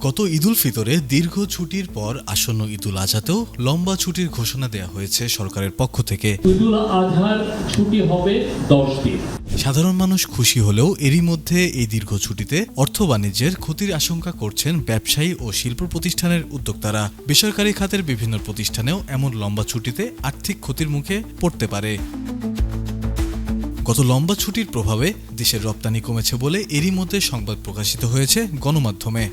গত ঈদুল ফিতরে দীর্ঘ ছুটির পর আসন্ন ঈদুল আজহাতেও লম্বা ছুটির ঘোষণা দেওয়া হয়েছে সরকারের পক্ষ থেকে। ঈদুল আজহার ছুটি হবে 10 দিন। সাধারণ মানুষ খুশি হলেও এরই মধ্যে এই দীর্ঘ ছুটিতে অর্থ বাণিজ্যের ক্ষতির আশঙ্কা করছেন ব্যবসায়ী ও শিল্প প্রতিষ্ঠানের উদ্যোক্তারা। বেসরকারি খাতের বিভিন্ন প্রতিষ্ঠানেও এমন লম্বা ছুটিতে আর্থিক ক্ষতির মুখে পড়তে পারে। গত লম্বা ছুটির প্রভাবে দেশের রপ্তানি কমেছে বলে এরই মধ্যে সংবাদ প্রকাশিত হয়েছে গণমাধ্যমে।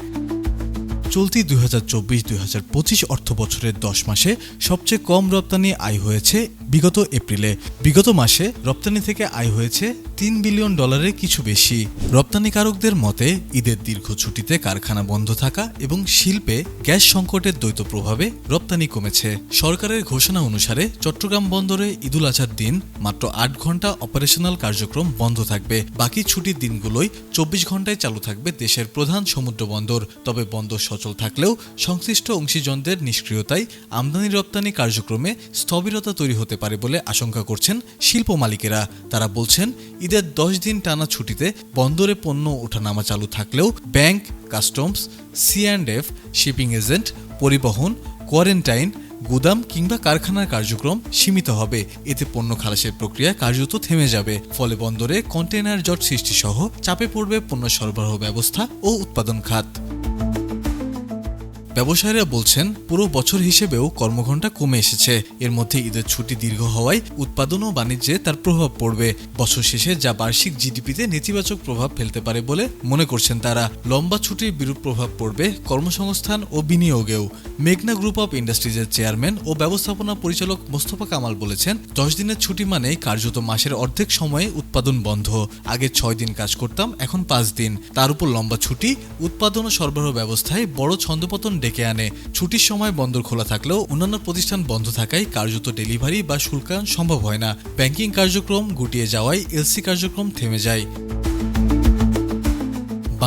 চলতি 2024-2025 অর্থ বছরের 10 মাসে সবচেয়ে কম রপ্তানি আয় হয়েছে বিগত এপ্রিলে। বিগত মাসে রপ্তানি থেকে আয় হয়েছে $3 বিলিয়ন কিছু বেশি। রপ্তানিকারকদের মতে ঈদের দীর্ঘ ছুটিতে কারখানা বন্ধ থাকা এবং শিল্পে গ্যাস সংকটের দ্বৈত প্রভাবে রপ্তানি কমেছে। সরকারের ঘোষণা অনুসারে চট্টগ্রাম বন্দরে ঈদুল আজহার দিন মাত্র 8 ঘন্টা অপারেশনাল কার্যক্রম বন্ধ থাকবে। বাকি ছুটির দিনগুলোই 24 ঘন্টায় চালু থাকবে দেশের প্রধান সমুদ্র বন্দর। তবে বন্দর সচল থাকলেও সংশ্লিষ্ট অংশীজনদের নিষ্ক্রিয়তায় আমদানি রপ্তানি কার্যক্রমে স্থবিরতা তৈরি হতে পারে বলে আশঙ্কা করছেন শিল্প মালিকেরা। তারা বলছেন, ঈদের 10 দিন টানা ছুটিতে বন্দরে পণ্য ওঠানামা চালু থাকলেও bank, customs, C&F, shipping agent, পরিবহন, কোয়ারেন্টাইন, গুদাম কিংবা কারখানার কার্যক্রম সীমিত হবে। এতে পণ্য খালাসের প্রক্রিয়া কার্যত থেমে যাবে। ফলে বন্দরে কন্টেইনার জট সৃষ্টি সহ চাপে পড়বে পণ্য সরবরাহ ব্যবস্থা ও উৎপাদন খাত। ব্যবসায়ীরা বলছেন, পুরো বছর হিসেবেও কর্মঘণ্টা কমে এসেছে। এর মধ্যে ঈদের ছুটি দীর্ঘ হওয়ায় উৎপাদন ও বাণিজ্যে তার প্রভাব পড়বে। বছর শেষে যা বার্ষিক জিডিপিতে নেতিবাচক প্রভাব ফেলতে পারে বলে মনে করছেন তারা। লম্বা ছুটির বিরূপ প্রভাব পড়বে কর্মসংস্থান ও বিনিয়োগেও। মেঘনা গ্রুপ অব ইন্ডাস্ট্রিজের চেয়ারম্যান ও ব্যবস্থাপনা পরিচালক মোস্তফা কামাল বলেছেন, 10 দিনের ছুটি মানে কার্যত মাসের অর্ধেক সময়ে উৎপাদন বন্ধ। আগে 6 দিন কাজ করতাম, এখন 5 দিন। তার উপর লম্বা ছুটি উৎপাদন ও সরবরাহ ব্যবস্থায় বড় ছন্দপতন ডেকে আনে। ছুটির সময় বন্দর খোলা থাকলেও অন্যান্য প্রতিষ্ঠান বন্ধ থাকায় কার্যত ডেলিভারি বা শুল্কায়ন সম্ভব হয় না। ব্যাংকিং কার্যক্রম গুটিয়ে যাওয়ায় এলসি কার্যক্রম থেমে যায়।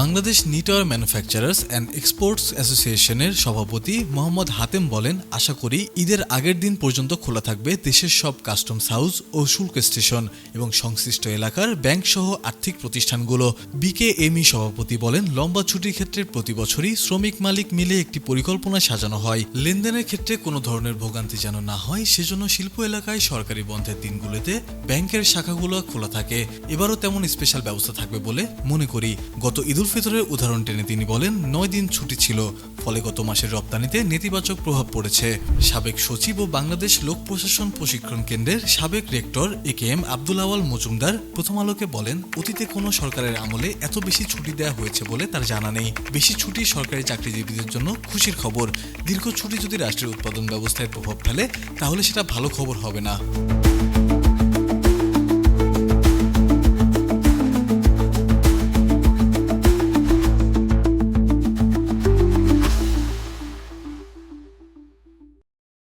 Bangladesh knitwear manufacturers and exports অ্যাসোসিয়েশনের সভাপতি মোহাম্মদ হাতেম বলেন, আশা করি ঈদের আগের দিন পর্যন্ত খোলা থাকবে দেশের সব কাস্টমস হাউস ও শুল্ক স্টেশন এবং সংশ্লিষ্ট এলাকার ব্যাংক সহ আর্থিক প্রতিষ্ঠানগুলো। বিকেএমই সভাপতি বলেন, লম্বা ছুটির ক্ষেত্রে প্রতি বছরই শ্রমিক মালিক মিলে একটি পরিকল্পনা সাজানো হয়। লেনদেনের ক্ষেত্রে কোনো ধরনের ভোগান্তি যেন না হয়, সেজন্য শিল্প এলাকায় সরকারি বন্ধের দিনগুলোতে ব্যাংকের শাখাগুলো খোলা থাকে। এবারও তেমন স্পেশাল ব্যবস্থা থাকবে বলে মনে করি। গত ঈদুল ফিতরের উদাহরণ টেনে তিনি বলেন, 9 দিন ছুটি ছিল, ফলে গত মাসের রপ্তানিতে নেতিবাচক প্রভাব পড়েছে। সাবেক সচিব ও বাংলাদেশ লোক প্রশাসন প্রশিক্ষণ কেন্দ্রের সাবেক রেক্টর AKM আব্দুল আওয়াল মজুমদার প্রথম আলোকে বলেন, অতীতে কোনো সরকারের আমলে এত বেশি ছুটি দেওয়া হয়েছে বলে তার জানা নেই। বেশি ছুটি সরকারি চাকরিজীবীদের জন্য খুশির খবর। দীর্ঘ ছুটি যদি রাষ্ট্রের উৎপাদন ব্যবস্থায় প্রভাব ফেলে তাহলে সেটা ভালো খবর হবে না।